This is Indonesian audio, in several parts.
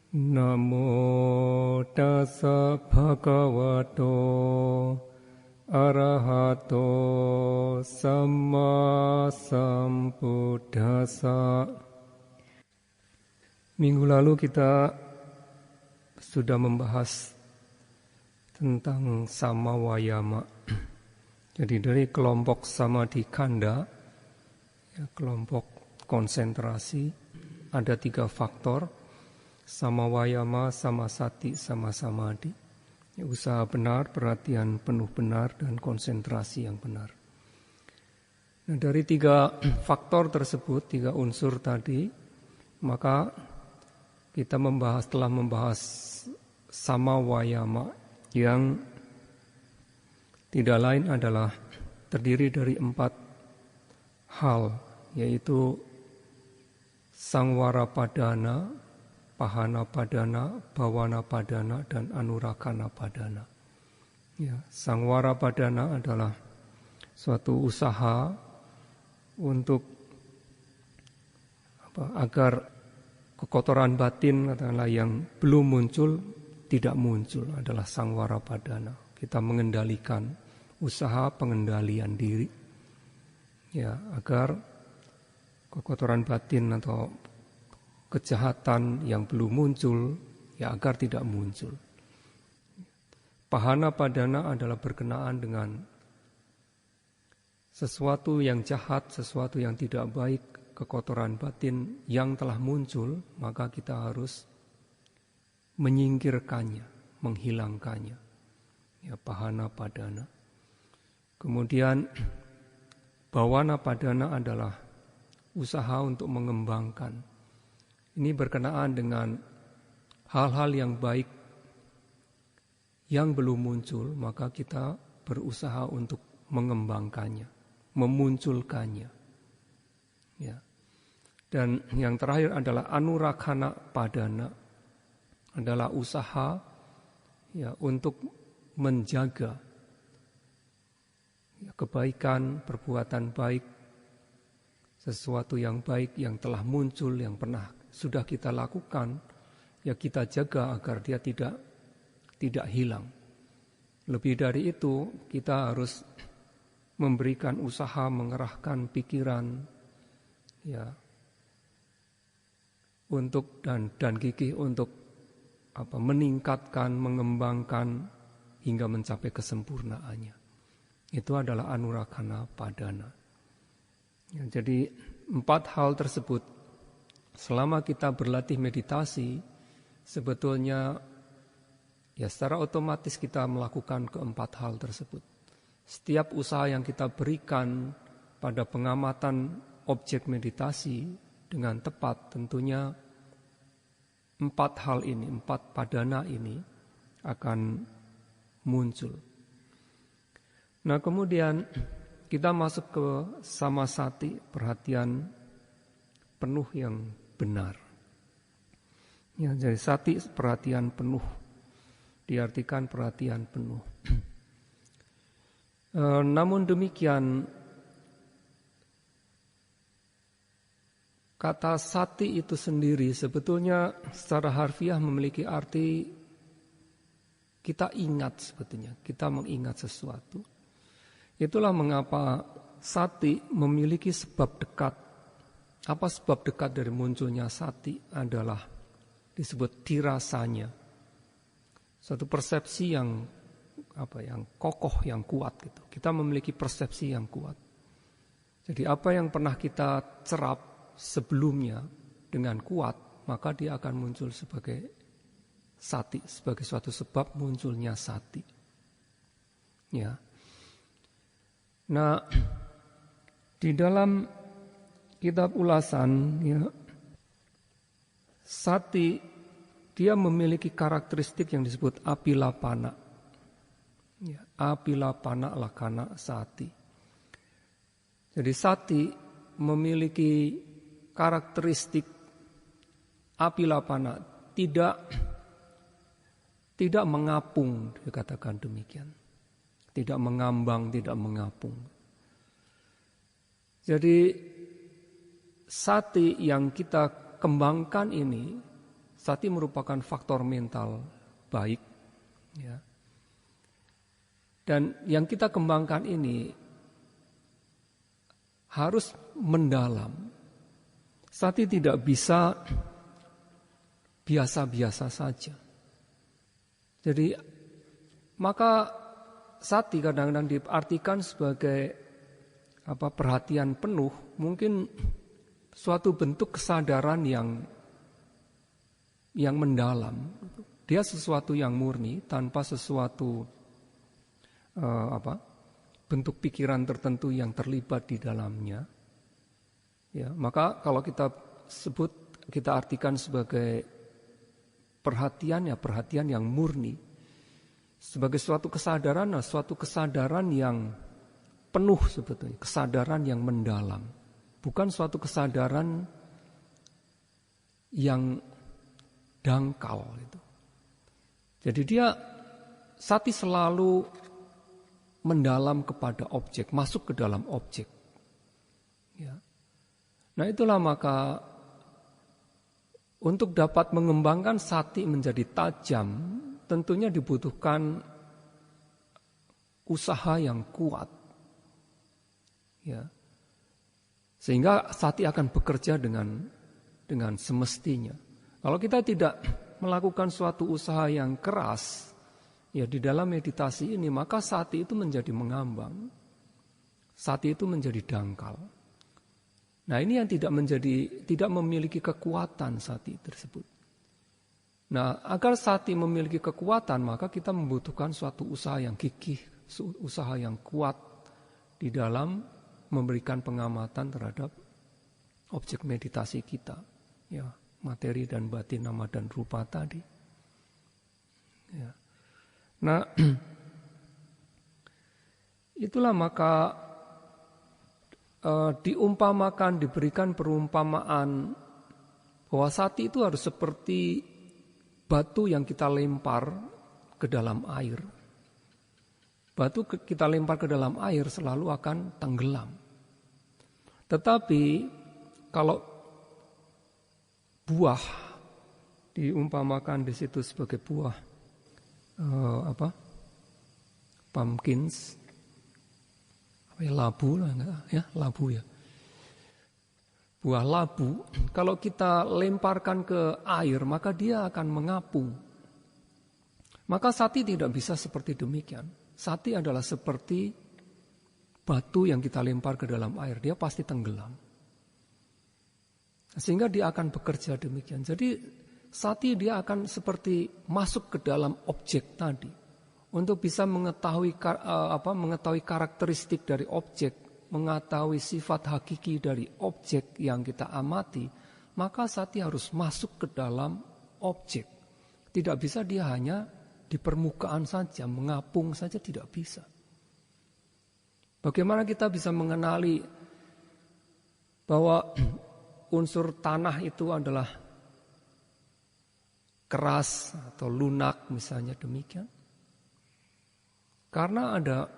Namo tassa bhagavato arahato samma sambuddhassa. Minggu lalu kita sudah membahas tentang samawayama. Jadi dari kelompok samadhikanda, kelompok konsentrasi, ada 3 faktor. Samawayama, samasati, sama samadhi. Usaha benar, perhatian penuh benar, dan konsentrasi yang benar. Nah, dari 3 faktor tersebut, 3 unsur tadi, maka kita telah membahas samawayama yang tidak lain adalah terdiri dari 4 hal, yaitu sangwara padana, pahana padana, bawana padana, dan anurakana padana. Ya, sangwara padana adalah suatu usaha untuk agar kekotoran batin katakanlah yang belum muncul tidak muncul, adalah sangwara padana. Kita mengendalikan usaha pengendalian diri, ya, agar kekotoran batin atau kejahatan yang belum muncul, ya agar tidak muncul. Pahana padana adalah berkenaan dengan sesuatu yang jahat, sesuatu yang tidak baik, kekotoran batin yang telah muncul, maka kita harus menyingkirkannya, menghilangkannya. Ya, pahana padana. Kemudian bawana padana adalah usaha untuk mengembangkan. Ini berkenaan dengan hal-hal yang baik yang belum muncul, maka kita berusaha untuk mengembangkannya, memunculkannya. Ya. Dan yang terakhir adalah anurakana padana, adalah usaha ya untuk menjaga ya, kebaikan, perbuatan baik, sesuatu yang baik yang telah muncul, yang pernah sudah kita lakukan, ya kita jaga agar dia tidak hilang. Lebih dari itu, kita harus memberikan usaha, mengerahkan pikiran, ya, untuk dan gigih untuk meningkatkan, mengembangkan hingga mencapai kesempurnaannya. Itu adalah anurakana padana. Ya, jadi 4 hal tersebut selama kita berlatih meditasi, sebetulnya ya secara otomatis kita melakukan keempat hal tersebut. Setiap usaha yang kita berikan pada pengamatan objek meditasi dengan tepat, tentunya 4 hal ini, 4 padana ini akan muncul. Nah, kemudian kita masuk ke samasati, perhatian penuh yang benar. Ya, jadi sati perhatian penuh, diartikan perhatian penuh. Namun demikian, kata sati itu sendiri sebetulnya secara harfiah memiliki arti kita ingat sebetulnya, kita mengingat sesuatu. Itulah mengapa sati memiliki sebab dekat. Apa sebab dekat dari munculnya sati adalah disebut dirasanya. Suatu persepsi yang kokoh, yang kuat gitu. Kita memiliki persepsi yang kuat. Jadi apa yang pernah kita cerap sebelumnya dengan kuat, maka dia akan muncul sebagai sati, sebagai suatu sebab munculnya sati. Ya. Nah, di dalam kitab ulasan, ya, sati dia memiliki karakteristik yang disebut apilapana. Ya, apilapana lakana sati. Jadi sati memiliki karakteristik apilapana, tidak mengapung, dikatakan demikian. Tidak mengambang, tidak mengapung. Jadi sati yang kita kembangkan ini Sati merupakan faktor mental baik, ya. Dan yang kita kembangkan ini harus mendalam. Sati tidak bisa biasa-biasa saja. Jadi maka sati kadang-kadang diartikan sebagai perhatian penuh, mungkin suatu bentuk kesadaran yang mendalam. Dia sesuatu yang murni tanpa sesuatu bentuk pikiran tertentu yang terlibat di dalamnya. Ya, maka kalau kita artikan sebagai perhatian yang murni, sebagai suatu kesadaran yang penuh sebetulnya, kesadaran yang mendalam, bukan suatu kesadaran yang dangkal itu. Jadi sati selalu mendalam kepada objek, masuk ke dalam objek. Ya. Nah itulah maka untuk dapat mengembangkan sati menjadi tajam, tentunya dibutuhkan usaha yang kuat. Ya. Sehingga sati akan bekerja dengan semestinya. Kalau kita tidak melakukan suatu usaha yang keras, ya di dalam meditasi ini, maka sati itu menjadi mengambang. Sati itu menjadi dangkal. Nah, ini yang tidak memiliki kekuatan sati tersebut. Nah, agar sati memiliki kekuatan, maka kita membutuhkan suatu usaha yang gigih, usaha yang kuat di dalam memberikan pengamatan terhadap objek meditasi kita, ya, materi dan batin, nama dan rupa tadi. Ya. Nah, itulah maka diberikan perumpamaan bahwa sati itu harus seperti batu yang kita lempar ke dalam air. Batu kita lempar ke dalam air selalu akan tenggelam. Tetapi kalau buah diumpamakan di situ sebagai buah pumpkins, labu lah, ya, labu ya. Buah labu, kalau kita lemparkan ke air, maka dia akan mengapung. Maka sati tidak bisa seperti demikian. Sati adalah seperti batu yang kita lempar ke dalam air, dia pasti tenggelam. Sehingga dia akan bekerja demikian. Jadi sati dia akan seperti masuk ke dalam objek tadi. Untuk bisa mengetahui karakteristik dari objek, mengetahui sifat hakiki dari objek yang kita amati, maka sati harus masuk ke dalam objek. Tidak bisa dia hanya di permukaan saja, mengapung saja, tidak bisa. Bagaimana kita bisa mengenali bahwa unsur tanah itu adalah keras atau lunak misalnya demikian? Karena ada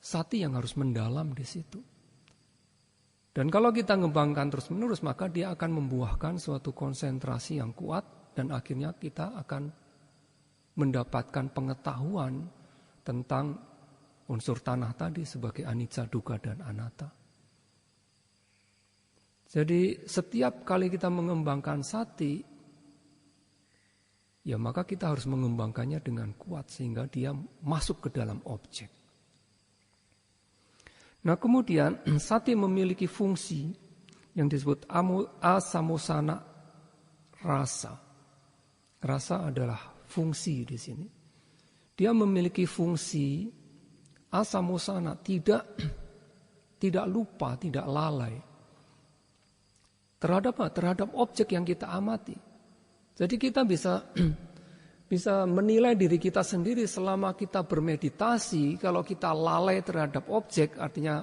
sati yang harus mendalam di situ. Dan kalau kita ngembangkan terus-menerus, maka dia akan membuahkan suatu konsentrasi yang kuat dan akhirnya kita akan mendapatkan pengetahuan tentang unsur tanah tadi sebagai anicca, dukkha, dan anatta. Jadi setiap kali kita mengembangkan sati, ya maka kita harus mengembangkannya dengan kuat sehingga dia masuk ke dalam objek. Nah kemudian sati memiliki fungsi yang disebut asamosana rasa. Rasa adalah fungsi di sini. Dia memiliki fungsi asamosana, tidak lupa, tidak lalai terhadap objek yang kita amati. Jadi kita bisa menilai diri kita sendiri selama kita bermeditasi. Kalau kita lalai terhadap objek, artinya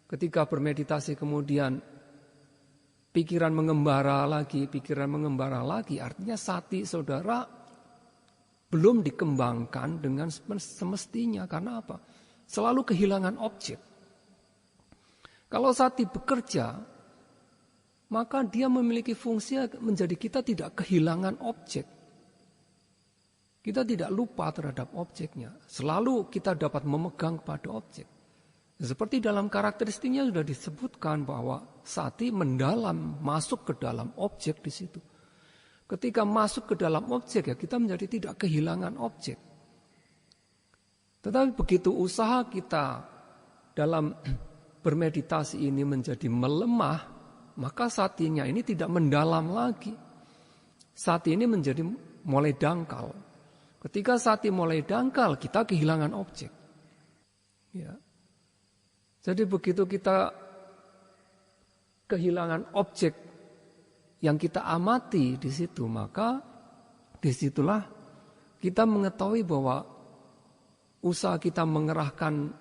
ketika bermeditasi kemudian pikiran mengembara lagi, artinya sati saudara belum dikembangkan dengan semestinya. Karena apa? Selalu kehilangan objek. Kalau sati bekerja, maka dia memiliki fungsi menjadi kita tidak kehilangan objek. Kita tidak lupa terhadap objeknya. Selalu kita dapat memegang pada objek. Seperti dalam karakteristiknya sudah disebutkan bahwa sati mendalam, masuk ke dalam objek di situ. Ketika masuk ke dalam objek ya kita menjadi tidak kehilangan objek. Tetapi begitu usaha kita dalam bermeditasi ini menjadi melemah, maka satinya ini tidak mendalam lagi. Sati ini menjadi mulai dangkal. Ketika sati mulai dangkal, kita kehilangan objek. Ya. Jadi begitu kita kehilangan objek yang kita amati di situ, maka disitulah kita mengetahui bahwa usaha kita mengerahkan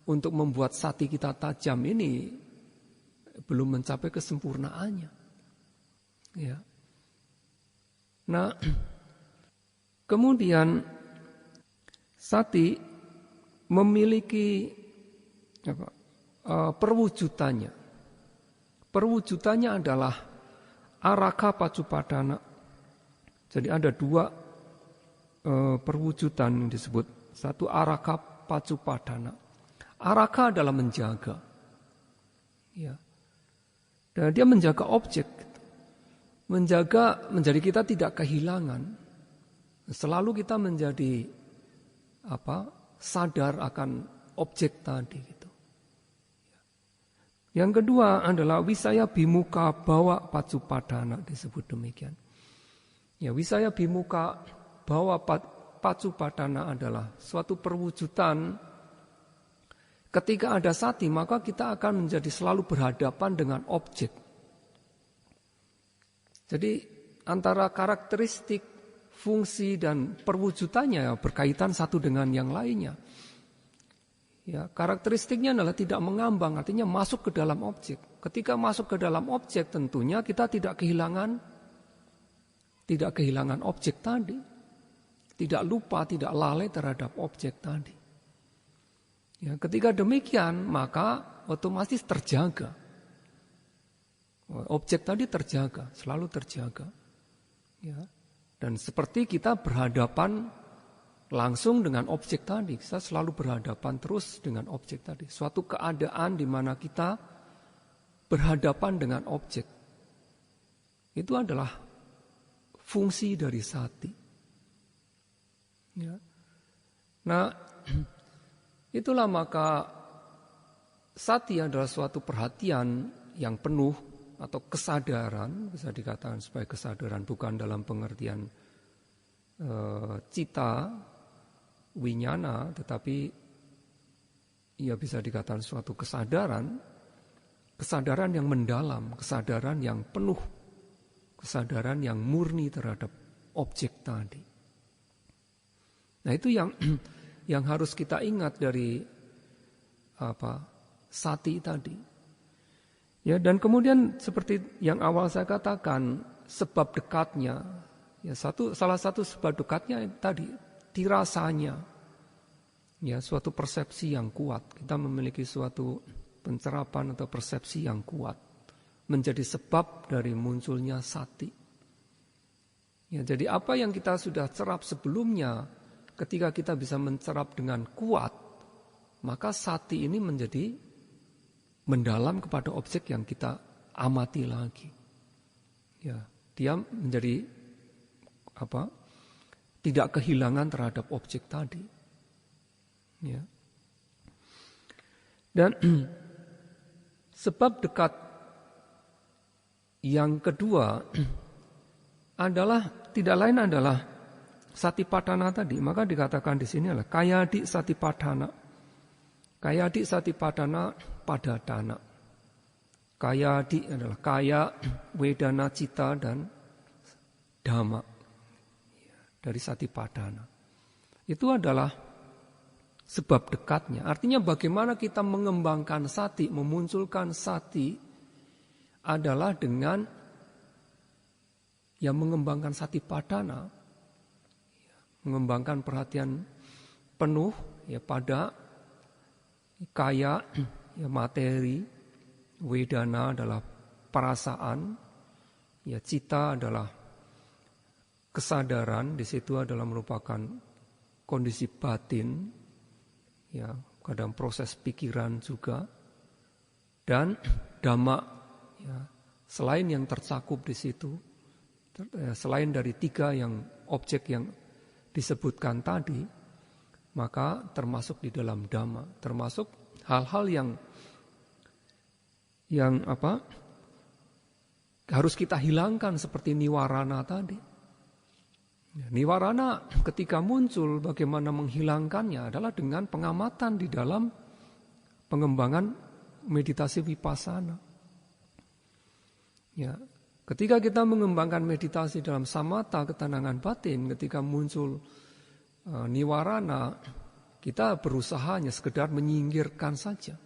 untuk membuat sati kita tajam ini belum mencapai kesempurnaannya. Ya. Nah, kemudian sati memiliki perwujudannya. Perwujudannya adalah araka pacupadana. Jadi ada dua perwujudan yang disebut. Satu araka pacupadana. Araka adalah menjaga. Ya. Dan dia menjaga objek. Menjadi kita tidak kehilangan. Selalu kita menjadi sadar akan objek tadi gitu. Yang kedua adalah wisaya bimuka bawa pacupadana, disebut demikian. Ya, wisaya bimuka bawa pacupadana adalah suatu perwujudan ketika ada sati maka kita akan menjadi selalu berhadapan dengan objek. Jadi antara karakteristik fungsi dan perwujudannya berkaitan satu dengan yang lainnya. Ya, karakteristiknya adalah tidak mengambang, artinya masuk ke dalam objek. Ketika masuk ke dalam objek tentunya kita tidak kehilangan objek tadi. Tidak lupa, tidak lalai terhadap objek tadi. Ya, ketika demikian maka otomatis terjaga. Objek tadi terjaga, selalu terjaga. Ya. Dan seperti kita berhadapan langsung dengan objek tadi, kita selalu berhadapan terus dengan objek tadi. Suatu keadaan di mana kita berhadapan dengan objek. Itu adalah fungsi dari sati. Ya. Nah, itulah maka sati adalah suatu perhatian yang penuh atau kesadaran, bisa dikatakan sebagai kesadaran bukan dalam pengertian cita, winyana, tetapi ia bisa dikatakan suatu kesadaran yang mendalam, kesadaran yang penuh, kesadaran yang murni terhadap objek tadi. Nah itu yang harus kita ingat dari sati tadi. Ya, dan kemudian seperti yang awal saya katakan, sebab dekatnya, ya salah satu sebab dekatnya tadi dirasanya, ya suatu persepsi yang kuat. Kita memiliki suatu pencerapan atau persepsi yang kuat, menjadi sebab dari munculnya sati. Ya, jadi apa yang kita sudah cerap sebelumnya, ketika kita bisa mencerap dengan kuat, maka sati ini menjadi mendalam kepada objek yang kita amati lagi. Ya, dia menjadi tidak kehilangan terhadap objek tadi. Ya. Dan sebab dekat yang kedua adalah tidak lain adalah satipadhana tadi. Maka dikatakan di sini adalah kayadi satipadhana. Kayadi satipadhana padadana. Kayadi adalah kaya, wedana, cita, dan dhamma. Dari satipadhana. Itu adalah sebab dekatnya. Artinya bagaimana kita mengembangkan sati, memunculkan sati adalah dengan yang mengembangkan satipadhana, mengembangkan perhatian penuh ya pada kaya, ya materi, wedana adalah perasaan, ya cita adalah kesadaran, di situ adalah merupakan kondisi batin, ya kadang proses pikiran juga, dan dhamma, ya selain yang tercakup di situ, selain dari 3 yang objek yang disebutkan tadi, maka termasuk di dalam dhamma, termasuk hal-hal yang harus kita hilangkan seperti niwarana tadi. Niwarana ketika muncul, bagaimana menghilangkannya adalah dengan pengamatan di dalam pengembangan meditasi vipassana. Ya, ketika kita mengembangkan meditasi dalam samatha, ketenangan batin, ketika muncul niwarana, kita berusaha hanya sekedar menyingkirkan saja.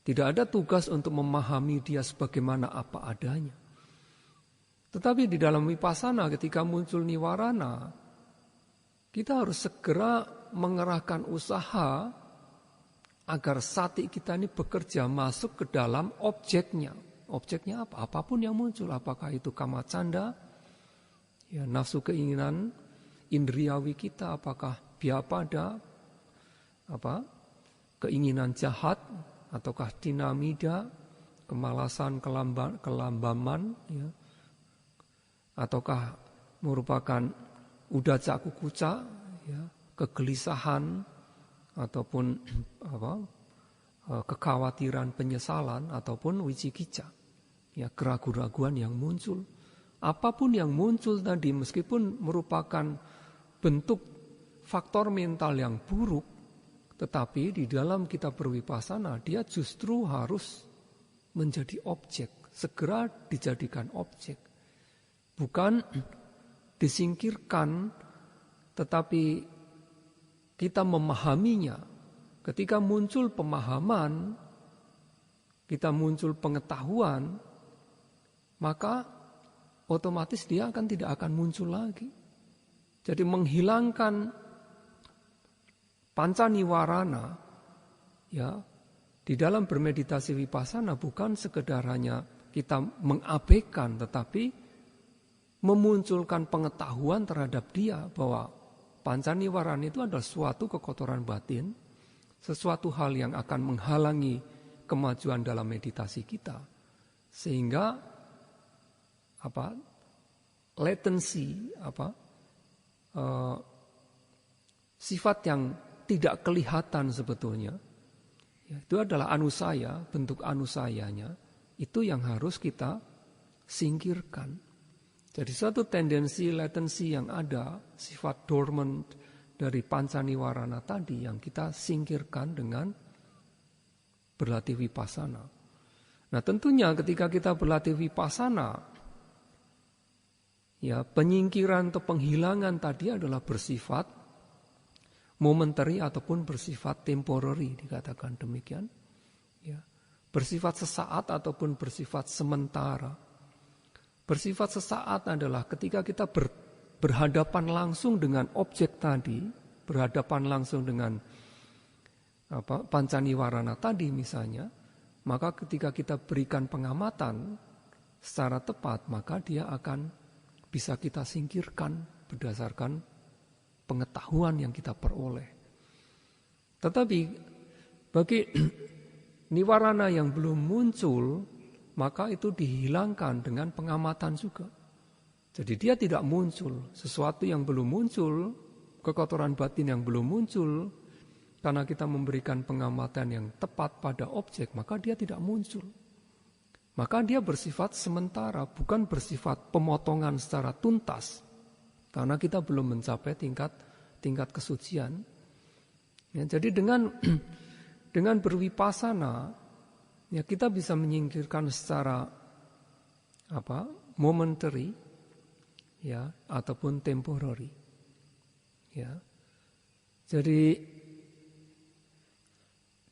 Tidak ada tugas untuk memahami dia sebagaimana apa adanya. Tetapi di dalam vipassana ketika muncul niwarana, kita harus segera mengerahkan usaha agar sati kita ini bekerja masuk ke dalam objeknya. Objeknya apa? Apapun yang muncul, apakah itu kamacanda, ya, nafsu keinginan indriawi kita, apakah byapada, keinginan jahat, ataukah dinamida, kemalasan, kelambaman, ya, ataukah merupakan udaca kukuca, ya, kegelisahan, ataupun kekhawatiran, penyesalan, ataupun wicikica, ya, keraguan-raguan yang muncul. Apapun yang muncul tadi, meskipun merupakan bentuk faktor mental yang buruk, tetapi di dalam kita bervipassana, dia justru harus menjadi objek, segera dijadikan objek. Bukan disingkirkan, tetapi kita memahaminya. Ketika muncul pemahaman, kita muncul pengetahuan, maka otomatis dia tidak akan muncul lagi. Jadi menghilangkan panca niwarana, ya, di dalam bermeditasi vipassana bukan sekedar hanya kita mengabaikan, tetapi memunculkan pengetahuan terhadap dia bahwa panca niwarana itu adalah suatu kekotoran batin, sesuatu hal yang akan menghalangi kemajuan dalam meditasi kita, sehingga latensi, sifat yang tidak kelihatan sebetulnya, ya, itu adalah anusaya, bentuk anusayanya, itu yang harus kita singkirkan. Jadi suatu tendensi latensi yang ada, sifat dormant dari panca niwarana tadi yang kita singkirkan dengan berlatih vipassana. Nah tentunya ketika kita berlatih vipassana, ya, penyingkiran atau penghilangan tadi adalah bersifat momentary ataupun bersifat temporary, dikatakan demikian, ya, bersifat sesaat ataupun bersifat sementara. Bersifat sesaat adalah ketika kita berhadapan langsung dengan objek tadi, berhadapan langsung dengan panca niwarana tadi misalnya, maka ketika kita berikan pengamatan secara tepat, maka dia akan bisa kita singkirkan berdasarkan pengetahuan yang kita peroleh. Tetapi bagi niwarana yang belum muncul, maka itu dihilangkan dengan pengamatan juga. Jadi dia tidak muncul, sesuatu yang belum muncul, kekotoran batin yang belum muncul, karena kita memberikan pengamatan yang tepat pada objek, maka dia tidak muncul. Maka dia bersifat sementara, bukan bersifat pemotongan secara tuntas. Karena kita belum mencapai tingkat kesucian. Ya, jadi dengan bervipassana, ya, kita bisa menyingkirkan secara momentary, ya, ataupun temporary. Ya. Jadi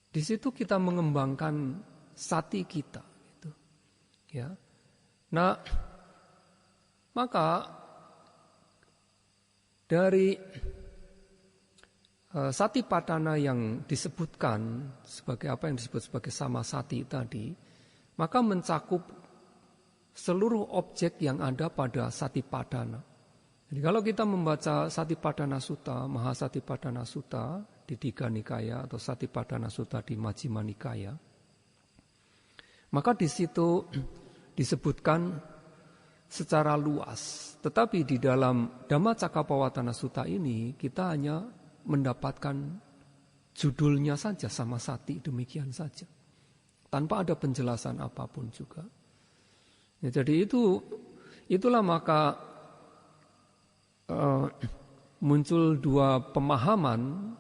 di situ kita mengembangkan sati kita, gitu. Ya. Nah, maka dari satipatthana yang disebutkan sebagai apa yang disebut sebagai samasati tadi, maka mencakup seluruh objek yang ada pada Satipatthana. Jadi kalau kita membaca Satipatthana Sutta, Mahasatipatthana Sutta di Digha Nikaya atau Satipatthana Sutta di Majjhima Nikaya, maka di situ disebutkan secara luas. Tetapi di dalam Dhammacakkappavattana Sutta ini kita hanya mendapatkan judulnya saja Samasati, demikian saja. Tanpa ada penjelasan apapun juga. Ya, jadi itulah maka muncul dua pemahaman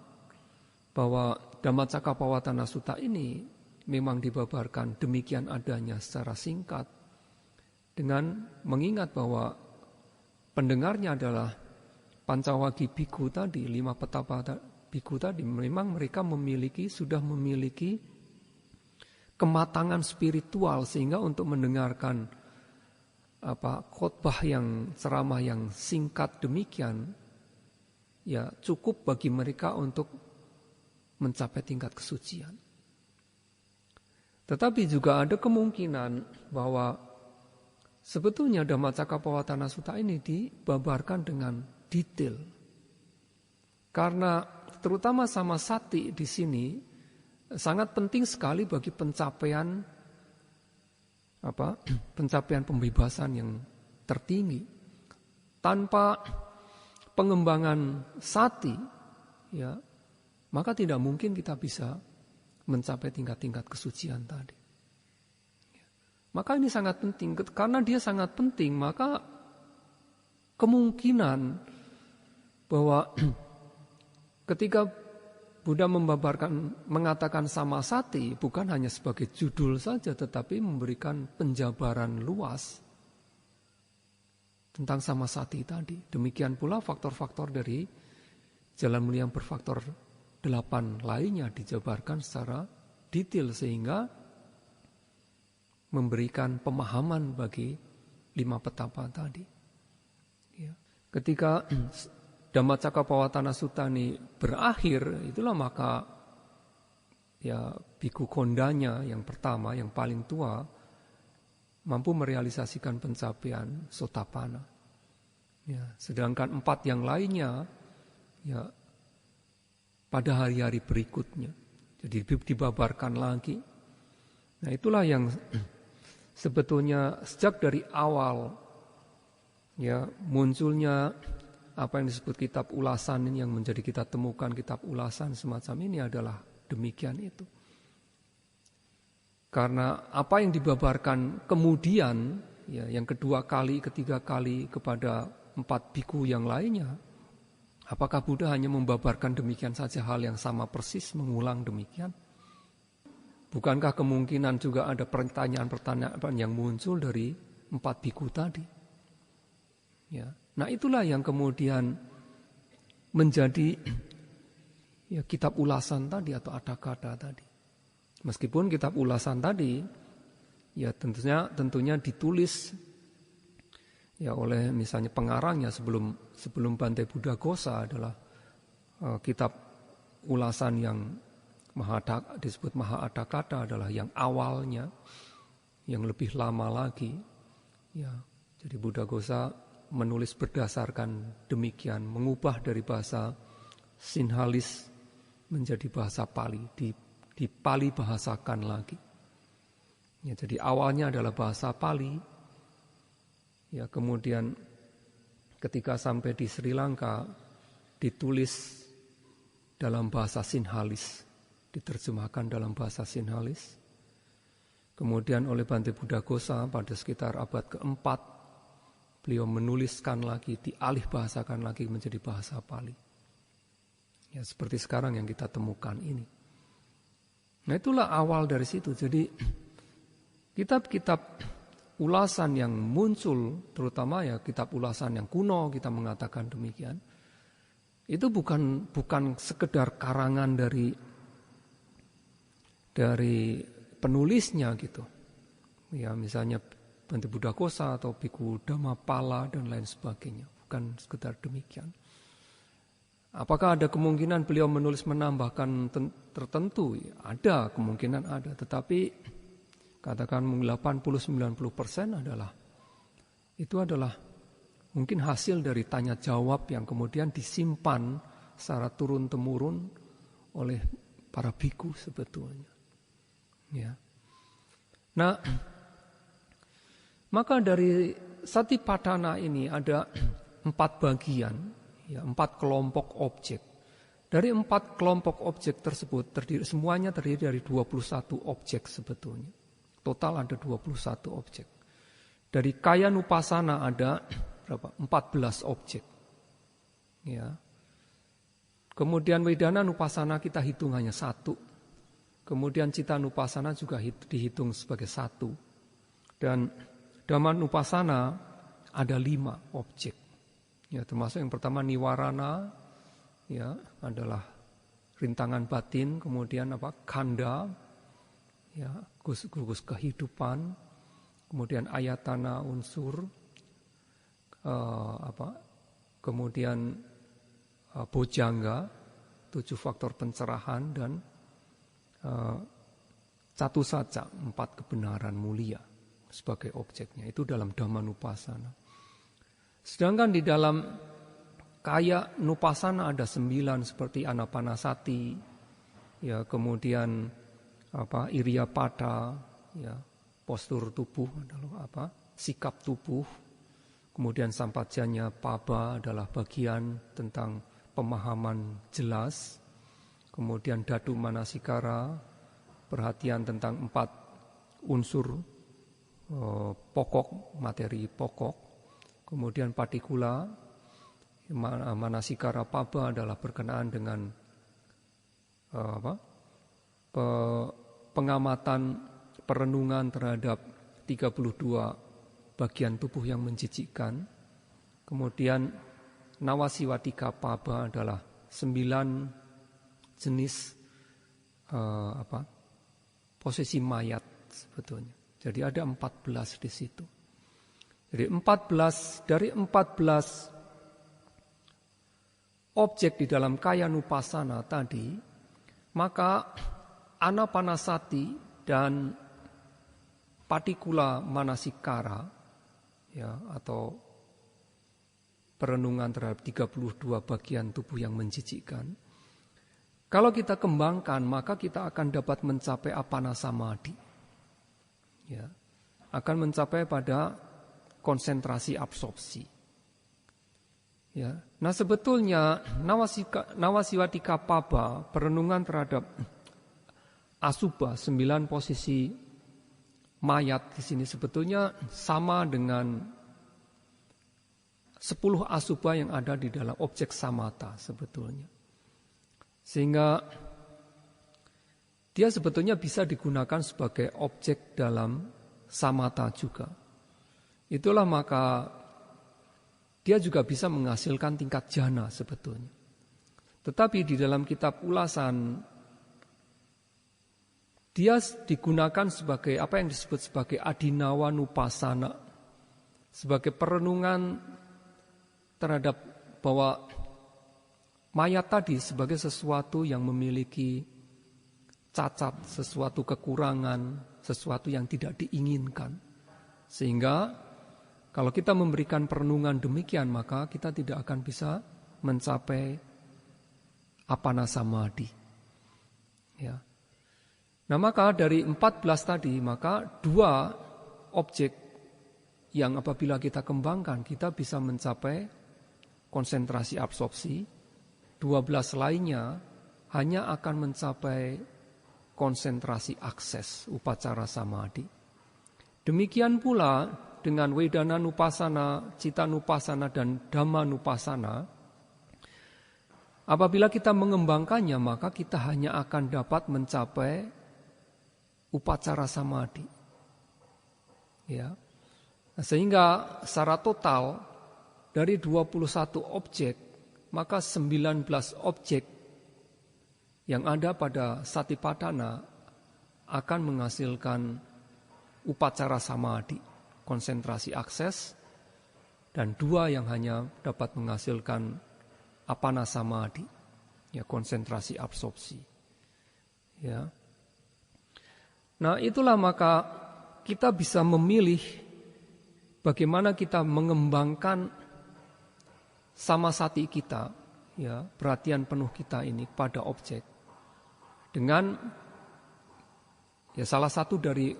bahwa Dhammacakkappavattana Sutta ini memang dibabarkan demikian adanya secara singkat dengan mengingat bahwa pendengarnya adalah Pancawagi Bhikkhu tadi, 5 petapa Bhikkhu tadi, memang mereka sudah memiliki kematangan spiritual sehingga untuk mendengarkan khotbah yang ceramah yang singkat demikian ya cukup bagi mereka untuk mencapai tingkat kesucian. Tetapi juga ada kemungkinan bahwa sebetulnya Dhammacakkappavattana Sutta ini dibabarkan dengan detail. Karena terutama Samasati di sini sangat penting sekali bagi pencapaian pembebasan yang tertinggi. Tanpa pengembangan sati ya, maka tidak mungkin kita bisa mencapai tingkat-tingkat kesucian tadi. Maka ini sangat penting, karena dia sangat penting, maka kemungkinan bahwa ketika Buddha mengatakan Samasati bukan hanya sebagai judul saja, tetapi memberikan penjabaran luas tentang Samasati tadi. Demikian pula faktor-faktor dari jalan mulia yang berfaktor 8 lainnya dijabarkan secara detail sehingga memberikan pemahaman bagi 5 petapa tadi. Ya. Ketika Dhammacakkappavattana Sutta ini berakhir, itulah maka ya Bhikkhu Kondanya yang pertama, yang paling tua, mampu merealisasikan pencapaian Sotapanna. Ya, sedangkan 4 yang lainnya ya pada hari-hari berikutnya. Jadi dibabarkan lagi. Nah, itulah yang sebetulnya sejak dari awal ya munculnya apa yang disebut kitab ulasan ini, yang menjadi kita temukan kitab ulasan semacam ini adalah demikian itu. Karena apa yang dibabarkan kemudian ya yang kedua kali, ketiga kali kepada 4 bhikkhu yang lainnya, apakah Buddha hanya membabarkan demikian saja hal yang sama persis, mengulang demikian? Bukankah kemungkinan juga ada pertanyaan-pertanyaan yang muncul dari 4 bhikkhu tadi? Ya. Nah, itulah yang kemudian menjadi ya kitab ulasan tadi atau Atthakatha tadi. Meskipun kitab ulasan tadi ya tentunya ditulis ya oleh misalnya pengarangnya sebelum Bhante Buddhaghosa adalah kitab ulasan yang disebut Maha-Atthakatha adalah yang awalnya, yang lebih lama lagi. Ya, jadi Buddhaghosa menulis berdasarkan demikian, mengubah dari bahasa Sinhalis menjadi bahasa Pali, dipali bahasakan lagi. Ya, jadi awalnya adalah bahasa Pali. Ya, kemudian ketika sampai di Sri Lanka ditulis dalam bahasa Sinhalis, diterjemahkan dalam bahasa Sinhalis. Kemudian oleh Bhante Buddhaghosa pada sekitar abad keempat, beliau menuliskan lagi, dialih bahasakan lagi menjadi bahasa Pali. Ya, seperti sekarang yang kita temukan ini. Nah, itulah awal dari situ. Jadi kitab-kitab ulasan yang muncul, terutama ya kitab ulasan yang kuno, kita mengatakan demikian, itu bukan sekedar karangan dari penulisnya gitu. Ya, misalnya Bhante Buddhaghosa atau Bhikkhu Dhammapala dan lain sebagainya. Bukan sekedar demikian. Apakah ada kemungkinan beliau menulis menambahkan tertentu? Ya, ada, kemungkinan ada. Tetapi katakan 80-90% adalah itu adalah mungkin hasil dari tanya jawab yang kemudian disimpan secara turun-temurun oleh para biku sebetulnya. Ya. Nah, maka dari Satipatthana ini ada 4 bagian, ya, 4 kelompok objek. Dari 4 kelompok objek tersebut semuanya terdiri dari 21 objek sebetulnya. Total ada 21 objek. Dari Kaya Nupassana ada berapa? 14 objek. Ya. Kemudian Wedana Nupassana kita hitung hanya 1. Kemudian Citta Nupassana juga dihitung sebagai 1. Dan Dhamma Nupassana ada 5 objek. Ya, termasuk yang pertama Niwarana, ya, adalah rintangan batin, kemudian kanda, ya, gugus kehidupan, kemudian ayatana unsur, kemudian bojangga, 7 faktor pencerahan, dan catusaca, 4 kebenaran mulia sebagai objeknya. Itu dalam Dhammanupassana. Sedangkan di dalam Kaya Nupassana ada 9 seperti Anapanasati, ya, kemudian Iriyapada, ya, postur tubuh adalah sikap tubuh, kemudian Sampajanya Paba adalah bagian tentang pemahaman jelas, kemudian Dhatu Manasikara perhatian tentang 4 unsur pokok, materi pokok, kemudian Patikula Manasikara Paba adalah berkenaan dengan pengamatan perenungan terhadap 32 bagian tubuh yang menjijikkan. Kemudian Nawasiwatika Paba adalah 9 jenis posisi mayat sebetulnya. Jadi ada 14 di situ. Jadi dari 14 objek di dalam Kaya Nupassana tadi, maka Anapanasati dan Patikula Manasikara, ya, atau perenungan terhadap 32 bagian tubuh yang menjijikkan, kalau kita kembangkan maka kita akan dapat mencapai apana samadhi, ya, akan mencapai pada konsentrasi absorpsi. Ya. Nah sebetulnya Nawasiwatika Paba, perenungan terhadap asubha, 9 posisi mayat di sini sebetulnya sama dengan 10 asubha yang ada di dalam objek samatha sebetulnya. Sehingga dia sebetulnya bisa digunakan sebagai objek dalam samatha juga. Itulah maka dia juga bisa menghasilkan tingkat jana sebetulnya. Tetapi di dalam kitab ulasan dia digunakan sebagai apa yang disebut sebagai Adinawa Nupassana, sebagai perenungan terhadap bahwa mayat tadi sebagai sesuatu yang memiliki cacat, sesuatu kekurangan, sesuatu yang tidak diinginkan. Sehingga kalau kita memberikan perenungan demikian, maka kita tidak akan bisa mencapai apana samadhi. Ya. Nah maka dari 14 tadi, maka 2 objek yang apabila kita kembangkan, kita bisa mencapai konsentrasi absorpsi. 12 lainnya hanya akan mencapai konsentrasi akses, upacara samadhi. Demikian pula dengan Wedana Nupassana, Citta Nupassana, dan Dhamma Nupassana. Apabila kita mengembangkannya, maka kita hanya akan dapat mencapai upacara samadhi. Ya. Sehingga secara total dari 21 objek, maka 19 objek yang ada pada Satipatthana akan menghasilkan upacara samadhi, konsentrasi akses, dan 2 yang hanya dapat menghasilkan apana samadhi, ya, konsentrasi absorpsi. Ya. Nah itulah maka kita bisa memilih bagaimana kita mengembangkan samasati kita, ya, perhatian penuh kita ini pada objek dengan ya salah satu dari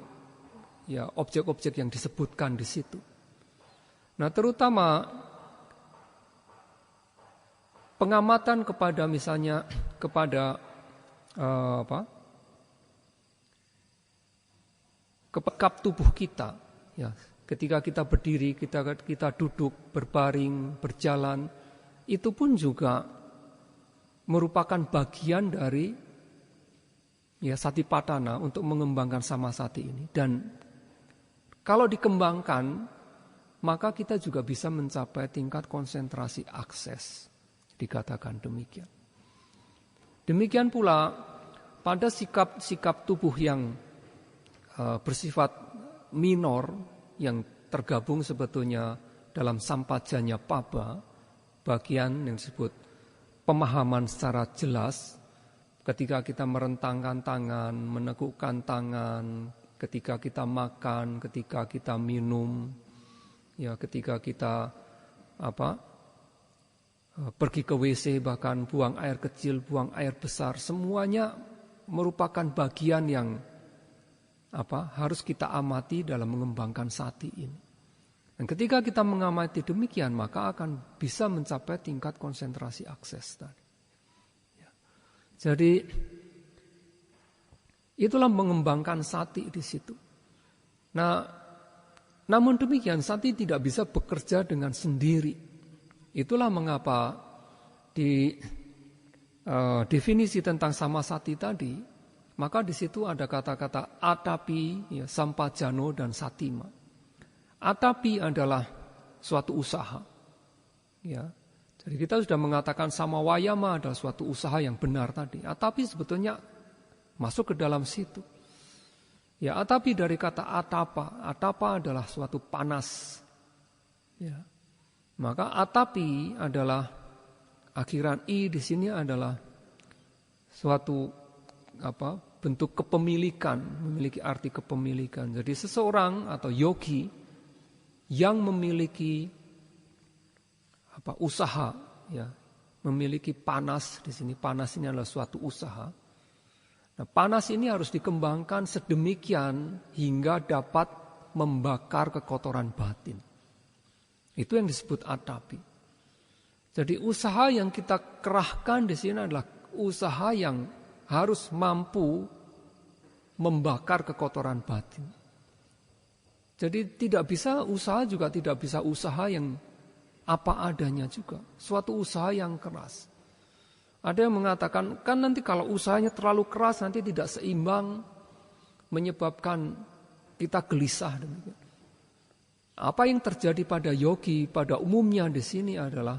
ya objek-objek yang disebutkan di situ. Nah, terutama pengamatan kepada misalnya kepada kepekap tubuh kita, ya, ketika kita berdiri, kita duduk, berbaring, berjalan, itu pun juga merupakan bagian dari ya satipatthana untuk mengembangkan samasati ini. Dan kalau dikembangkan, maka kita juga bisa mencapai tingkat konsentrasi akses, dikatakan demikian. Demikian pula pada sikap tubuh yang bersifat minor, yang tergabung sebetulnya dalam sampajanya paba, bagian yang disebut pemahaman secara jelas, ketika kita merentangkan tangan, menegukkan tangan, ketika kita makan, ketika kita minum, ya, ketika kita pergi ke WC, bahkan buang air kecil, buang air besar, semuanya merupakan bagian yang harus kita amati dalam mengembangkan sati ini. Dan ketika kita mengamati demikian, maka akan bisa mencapai tingkat konsentrasi akses tadi. Ya. Jadi itulah mengembangkan sati di situ. Nah, namun demikian sati tidak bisa bekerja dengan sendiri. Itulah mengapa di definisi tentang samasati tadi, maka di situ ada kata-kata atapi, ya, sampajano dan satima. Atapi adalah suatu usaha. Ya. Jadi kita sudah mengatakan samawayama adalah suatu usaha yang benar tadi. Atapi sebetulnya masuk ke dalam situ. Ya, atapi dari kata atapa. Atapa adalah suatu panas. Ya. Maka atapi adalah akhiran i di sini adalah suatu bentuk kepemilikan, memiliki arti kepemilikan. Jadi seseorang atau yogi yang memiliki usaha, ya, memiliki panas di sini. Panas ini adalah suatu usaha. Nah, panas ini harus dikembangkan sedemikian hingga dapat membakar kekotoran batin. Itu yang disebut atapi. Jadi usaha yang kita kerahkan di sini adalah usaha yang harus mampu membakar kekotoran batin. Jadi usaha juga tidak bisa usaha yang apa adanya juga. Suatu usaha yang keras. Ada yang mengatakan, kan nanti kalau usahanya terlalu keras nanti tidak seimbang, menyebabkan kita gelisah. Demikian. Apa yang terjadi pada yogi pada umumnya di sini adalah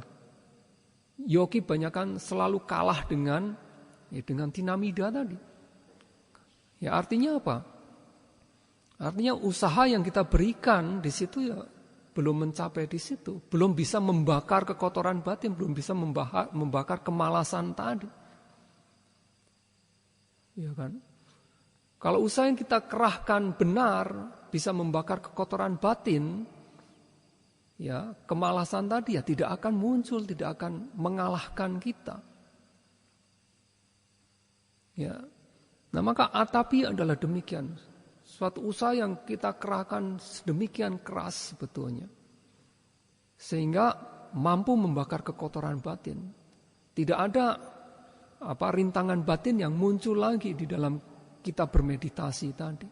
yogi banyakkan selalu kalah dengan tinamida tadi. Ya, artinya apa? Artinya usaha yang kita berikan di situ ya belum mencapai di situ, belum bisa membakar kekotoran batin, belum bisa membakar kemalasan tadi. Ya kan? Kalau usaha yang kita kerahkan benar bisa membakar kekotoran batin, ya, kemalasan tadi ya tidak akan muncul, tidak akan mengalahkan kita. Ya. Nah, maka atapi adalah demikian. Suatu usaha yang kita kerahkan sedemikian keras sebetulnya. Sehingga mampu membakar kekotoran batin. Tidak ada rintangan batin yang muncul lagi di dalam kita bermeditasi tadi.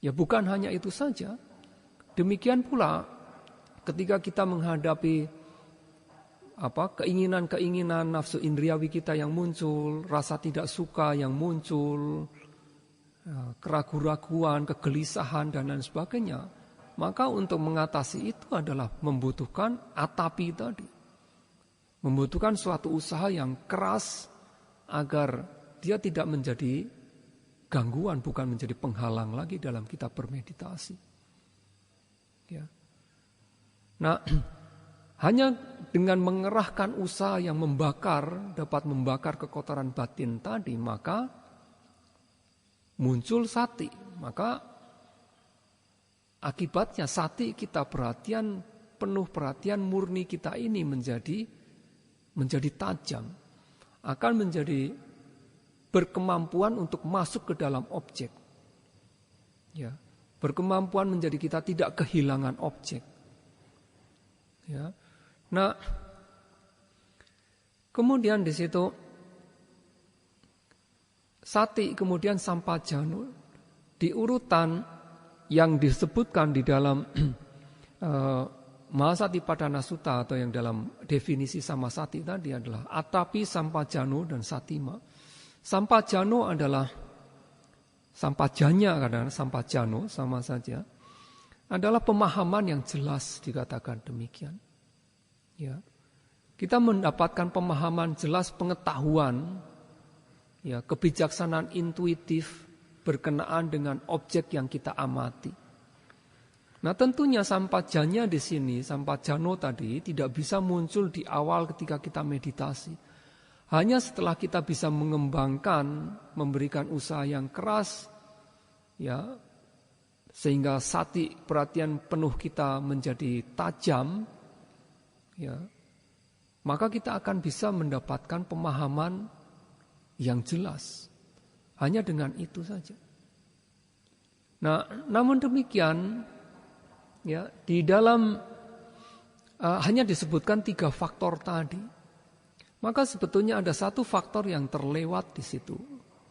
Ya, bukan hanya itu saja. Demikian pula ketika kita menghadapi keinginan-keinginan nafsu indriawi kita yang muncul, rasa tidak suka yang muncul, keraguan-raguan, kegelisahan dan lain sebagainya, maka untuk mengatasi itu adalah membutuhkan atapi tadi. Membutuhkan suatu usaha yang keras agar dia tidak menjadi gangguan, bukan menjadi penghalang lagi dalam kita bermeditasi. Ya. Nah, hanya dengan mengerahkan usaha yang dapat membakar kekotoran batin tadi, maka muncul sati. Maka akibatnya sati kita penuh perhatian murni kita ini menjadi tajam, akan menjadi berkemampuan untuk masuk ke dalam objek. Ya, berkemampuan menjadi kita tidak kehilangan objek. Ya. Nah, kemudian di situ sati, kemudian sampajano, di urutan yang disebutkan di dalam Mahasatipadana Sutta atau yang dalam definisi samasati tadi adalah atapi, sampajano, dan satima. Sampajano adalah sampajanya, kadang sampajano sama saja, adalah pemahaman yang jelas, dikatakan demikian. Ya, kita mendapatkan pemahaman jelas, pengetahuan, ya, kebijaksanaan intuitif berkenaan dengan objek yang kita amati. Nah, tentunya sampajanya di sini, sampajano tadi tidak bisa muncul di awal ketika kita meditasi. Hanya setelah kita bisa mengembangkan, memberikan usaha yang keras, ya, sehingga sati, perhatian penuh kita menjadi tajam, ya, maka kita akan bisa mendapatkan pemahaman yang jelas. Hanya dengan itu saja. Nah, namun demikian, ya, di dalam hanya disebutkan 3 faktor tadi. Maka sebetulnya ada satu faktor yang terlewat di situ,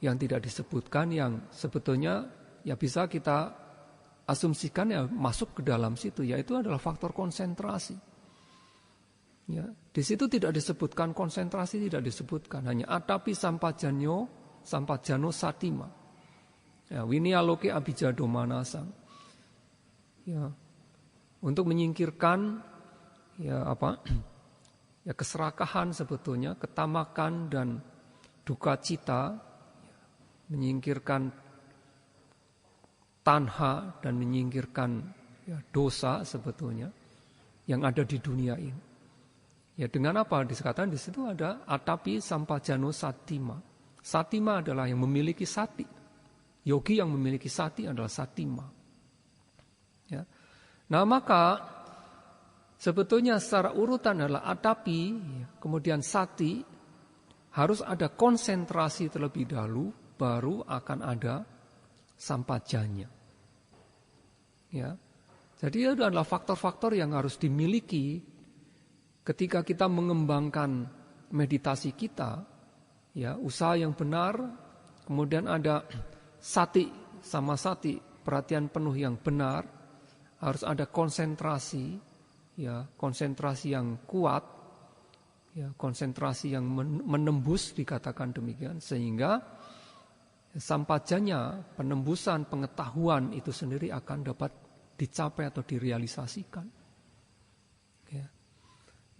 yang tidak disebutkan, yang sebetulnya ya bisa kita asumsikan ya masuk ke dalam situ, yaitu adalah faktor konsentrasi. Ya, di situ tidak disebutkan konsentrasi, tidak disebutkan, hanya atapi sampajano satima. Ya, winialoke abijado manasang. Ya, untuk menyingkirkan ya keserakahan sebetulnya, ketamakan dan duka cita, menyingkirkan tanha dan menyingkirkan ya, dosa sebetulnya yang ada di dunia ini. Ya, dengan apa dikatakan di situ ada atapi sampajano satima. Satima adalah yang memiliki sati. Yogi yang memiliki sati adalah satima. Ya. Nah, maka sebetulnya secara urutan adalah atapi, kemudian sati, harus ada konsentrasi terlebih dahulu, baru akan ada sampajanya. Ya. Jadi itu adalah faktor-faktor yang harus dimiliki ketika kita mengembangkan meditasi kita, ya, usaha yang benar, kemudian ada sati, samasati, perhatian penuh yang benar, harus ada konsentrasi, ya, konsentrasi yang kuat, ya, konsentrasi yang menembus, dikatakan demikian, sehingga sampajanya, penembusan pengetahuan itu sendiri akan dapat dicapai atau direalisasikan. Ya.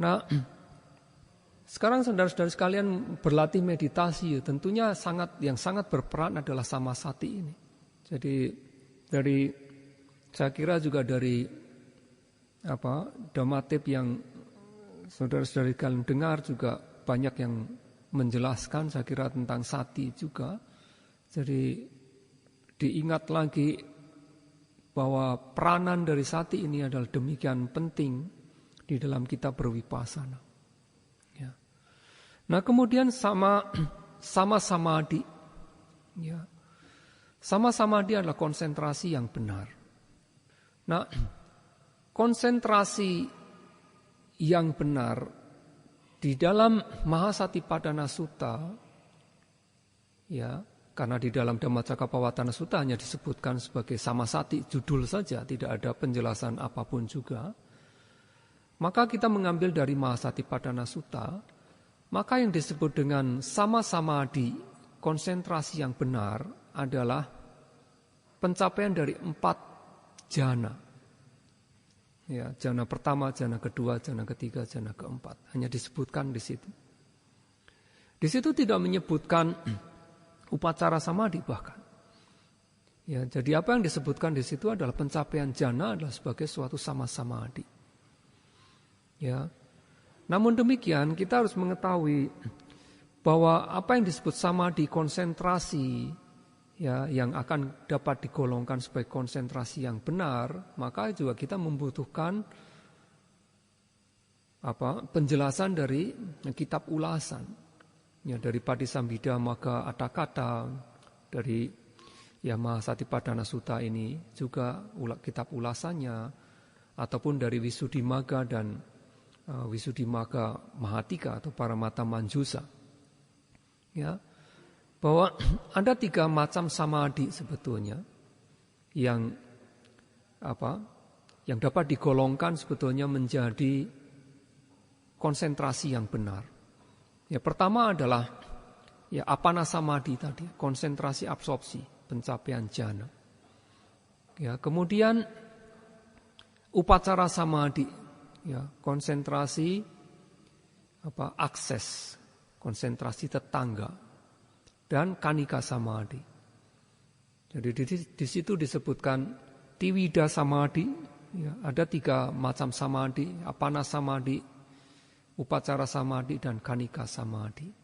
Nah, sekarang saudara-saudara sekalian berlatih meditasi, tentunya yang sangat berperan adalah samasati ini. Jadi saya kira juga dari Dhammatip yang saudara-saudara kalian dengar juga banyak yang menjelaskan, saya kira tentang sati juga. Jadi diingat lagi bahwa peranan dari sati ini adalah demikian penting di dalam kita berwipasana. Ya. Nah, kemudian sama samadhi. Ya. Sama samadhi adalah konsentrasi yang benar. Nah, konsentrasi yang benar di dalam Mahasatipadana Sutta, ya, karena di dalam Dhammacakkappavattana Sutta hanya disebutkan sebagai samasati, judul saja, tidak ada penjelasan apapun juga. Maka kita mengambil dari Mahasatipadana Sutta, maka yang disebut dengan sama samadhi, konsentrasi yang benar adalah pencapaian dari 4 jana. Ya, jana pertama, jana kedua, jana ketiga, jana keempat. Hanya disebutkan di situ. Di situ tidak menyebutkan upacara samadhi bahkan. Ya, jadi apa yang disebutkan di situ adalah pencapaian jana adalah sebagai suatu sama samadhi. Ya. Namun demikian kita harus mengetahui bahwa apa yang disebut samadhi, konsentrasi, ya yang akan dapat digolongkan sebagai konsentrasi yang benar, maka juga kita membutuhkan penjelasan dari kitab ulasan. Ya, dari Padisambhida Magga Atthakatha, dari Mahasatipadana Sutta ini juga kitab ulasannya, ataupun dari Visuddhimagga dan Visuddhimagga Mahatthika atau Paramata Manjusa. Ya, bahwa ada 3 macam samadhi sebetulnya yang dapat digolongkan sebetulnya menjadi konsentrasi yang benar. Ya, pertama adalah apana samadhi tadi, konsentrasi absorpsi, pencapaian jhana. Ya, kemudian upacara samadhi, ya, konsentrasi akses, konsentrasi tetangga, dan kanika samadhi. Jadi di situ disebutkan tiwida samadhi, ya, ada 3 macam samadhi, apana samadhi, upacara samadhi, dan kanika samadhi.